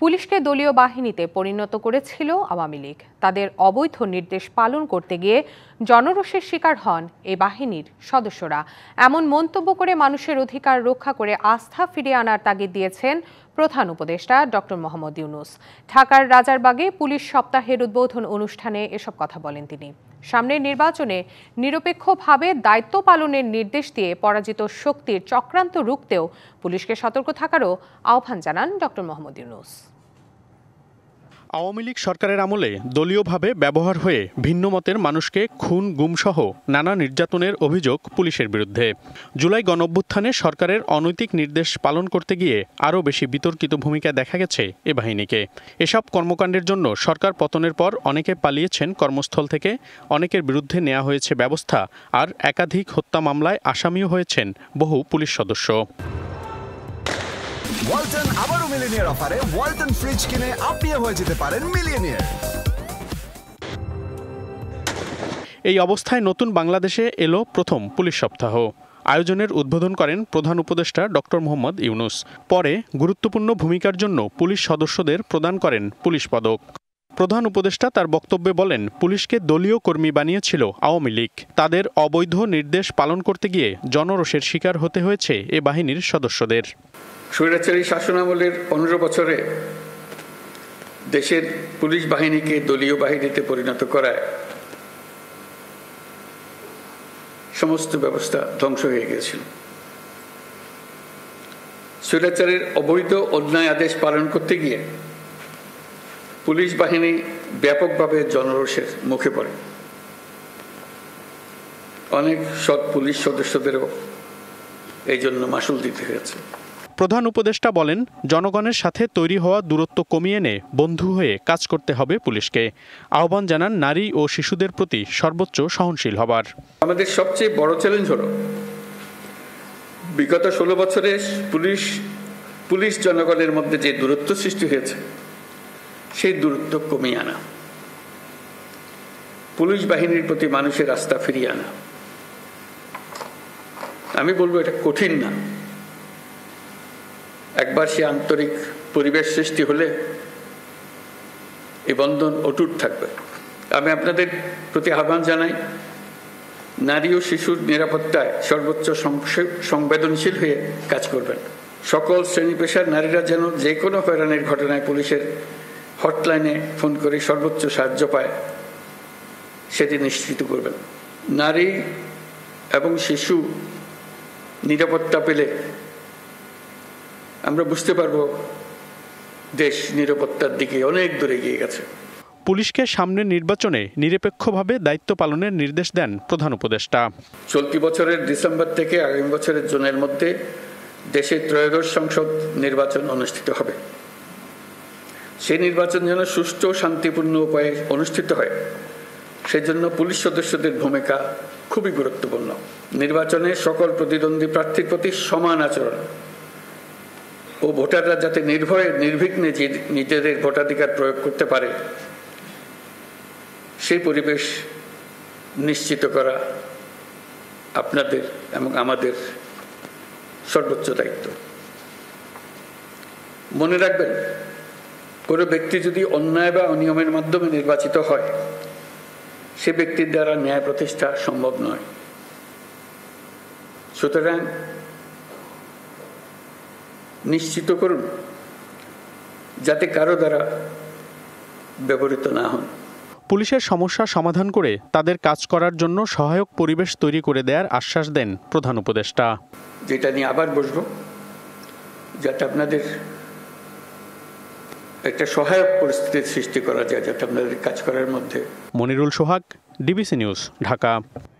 পুলিশকে দলীয় বাহিনীতে পরিণত করেছিল আওয়ামী লীগ। তাদের অবৈধ নির্দেশ পালন করতে গিয়ে জনরোষের শিকার হন এই বাহিনীর সদস্যরা। এমন মন্তব্য করে মানুষের অধিকার রক্ষা করে আস্থা ফিরিয়ে আনার তাগিদ দিয়েছেন প্রধান উপদেষ্টা ডক্টর মোহাম্মদ ইউনূস। ঢাকার রাজারবাগে পুলিশ সপ্তাহের উদ্বোধন অনুষ্ঠানে এসব কথা বলেন তিনি। সামনের নির্বাচনে নিরপেক্ষভাবে দায়িত্ব পালনের নির্দেশ দিয়ে পরাজিত শক্তির চক্রান্ত রুখতেও পুলিশকে সতর্ক থাকারও আহ্বান জানান ডক্টর মোহাম্মদ ইউনূস। আওয়ামী লীগ সরকারের আমলে দলীয়ভাবে ব্যবহার হয়ে ভিন্ন মতের মানুষকে খুন গুমসহ নানা নির্যাতনের অভিযোগ পুলিশের বিরুদ্ধে। জুলাই গণঅভ্যুত্থানে সরকারের অনৈতিক নির্দেশ পালন করতে গিয়ে আরও বেশি বিতর্কিত ভূমিকা দেখা গেছে এ বাহিনীকে। এসব কর্মকাণ্ডের জন্য সরকার পতনের পর অনেকে পালিয়েছেন কর্মস্থল থেকে, অনেকের বিরুদ্ধে নেওয়া হয়েছে ব্যবস্থা, আর একাধিক হত্যা মামলায় আসামিও হয়েছেন বহু পুলিশ সদস্য। ওয়ালটন আবারও মিলিয়নিয়ার অফারে ওয়ালটন ফ্রিজ কিনে আপনিও হয়ে যেতে পারেন মিলিয়নিয়ার। এই অবস্থায় নতুন বাংলাদেশে এলো প্রথম পুলিশ সপ্তাহ। আয়োজনের উদ্বোধন করেন প্রধান উপদেষ্টা ডক্টর মোহাম্মদ ইউনূস। পরে গুরুত্বপূর্ণ ভূমিকার জন্য পুলিশ সদস্যদের প্রদান করেন পুলিশ পদক। প্রধান উপদেষ্টা তার বক্তব্যে বলেন, পুলিশকে দলীয় কর্মী বানিয়েছিল আওয়ামী লীগ। তাদের অবৈধ নির্দেশ পালন করতে গিয়ে জনরোষের শিকার হতে হয়েছে এ বাহিনীর সদস্যদের। স্বৈরাচারী শাসনামলের 15 বছরে দেশের পুলিশ বাহিনীকে দলীয় বাহিনীতে পরিণত করায় সমস্ত ব্যবস্থা ধ্বংস হয়ে গিয়েছিল। স্বৈরাচারের অবৈধ অন্যায় আদেশ পালন করতে গিয়ে পুলিশ বাহিনী ব্যাপকভাবে জনরোষের মুখে পড়ে। অনেক সৎ পুলিশ সদস্যদেরও এই জন্য মাশুল দিতে হয়েছে। প্রধান উপদেষ্টা বলেন, জনগণের সাথে তৈরি হওয়া দূরত্ব কমিয়ে এনে বন্ধু হয়ে কাজ করতে হবে পুলিশকে। আহ্বান জানান নারী ও শিশুদের প্রতি সর্বোচ্চ সহনশীল হবার। আমাদের সবচেয়ে বড় চ্যালেঞ্জ হলো বিগত 16 বছরে পুলিশ জনগণের মধ্যে যে দূরত্ব সৃষ্টি হয়েছে সেই দূরত্ব কমিয়ে আনা, পুলিশ বাহিনীর প্রতি মানুষের আস্থা ফিরিয়ে আনা। আমি বলবো এটা কঠিন না। একবার সে আন্তরিক পরিবেশ সৃষ্টি হলে এই বন্ধন অটুট থাকবে। আমি আপনাদের প্রতি আহ্বান জানাই, নারী ও শিশুর নিরাপত্তায় সর্বোচ্চ সংবেদনশীল হয়ে কাজ করবেন। সকল শ্রেণী পেশার নারীরা যেন যে কোনো হয়রানির ঘটনায় পুলিশের হটলাইনে ফোন করে সর্বোচ্চ সাহায্য পায় সেটি নিশ্চিত করবেন। নারী এবং শিশু নিরাপত্তা পেলে আমরা বুঝতে পারবো দেশ নিরাপত্তার দিকে অনেক দূরে এগিয়ে গেছে। পুলিশকে সামনের নির্বাচনে নিরপেক্ষভাবে দায়িত্ব পালনের নির্দেশ দেন প্রধান উপদেষ্টা। চলতি বছরের ডিসেম্বর থেকে আগামী বছরের জুনের মধ্যে দেশে ত্রয়োদশ সংসদ নির্বাচন অনুষ্ঠিত হবে। সেই নির্বাচন যেন সুষ্ঠু ও শান্তিপূর্ণ উপায়ে অনুষ্ঠিত হয়, সেজন্য পুলিশ সদস্যদের ভূমিকা খুবই গুরুত্বপূর্ণ। নির্বাচনে সকল প্রতিদ্বন্দ্বী প্রার্থীর প্রতি সমান আচরণ ও ভোটাররা যাতে নির্ভয়ে নির্বিঘ্নে নিজেদের ভোটাধিকার প্রয়োগ করতে পারে সেই পরিবেশ নিশ্চিত করা আপনাদের এবং আমাদের সর্বোচ্চ দায়িত্ব। মনে রাখবেন, কোনো ব্যক্তি যদি অন্যায় বা অনিয়মের মাধ্যমে নির্বাচিত হয়, সে ব্যক্তির দ্বারা ন্যায় প্রতিষ্ঠা সম্ভব নয়। সুতরাং নিশ্চিত করুন যাতে কারো দ্বারা ব্যবহৃত না হন। পুলিশের সমস্যা সমাধান করে তাদের কাজ করার জন্য সহায়ক পরিবেশ তৈরি করে দেওয়ার আশ্বাস দেন প্রধান উপদেষ্টা। যেটা নিয়ে আবার বসবো, যাতে আপনাদের একটা সহায়ক পরিস্থিতির সৃষ্টি করা যায়, যাতে আপনাদের কাজ করার মধ্যে। মনিরুল সোহাগ, ডিবিসি নিউজ, ঢাকা।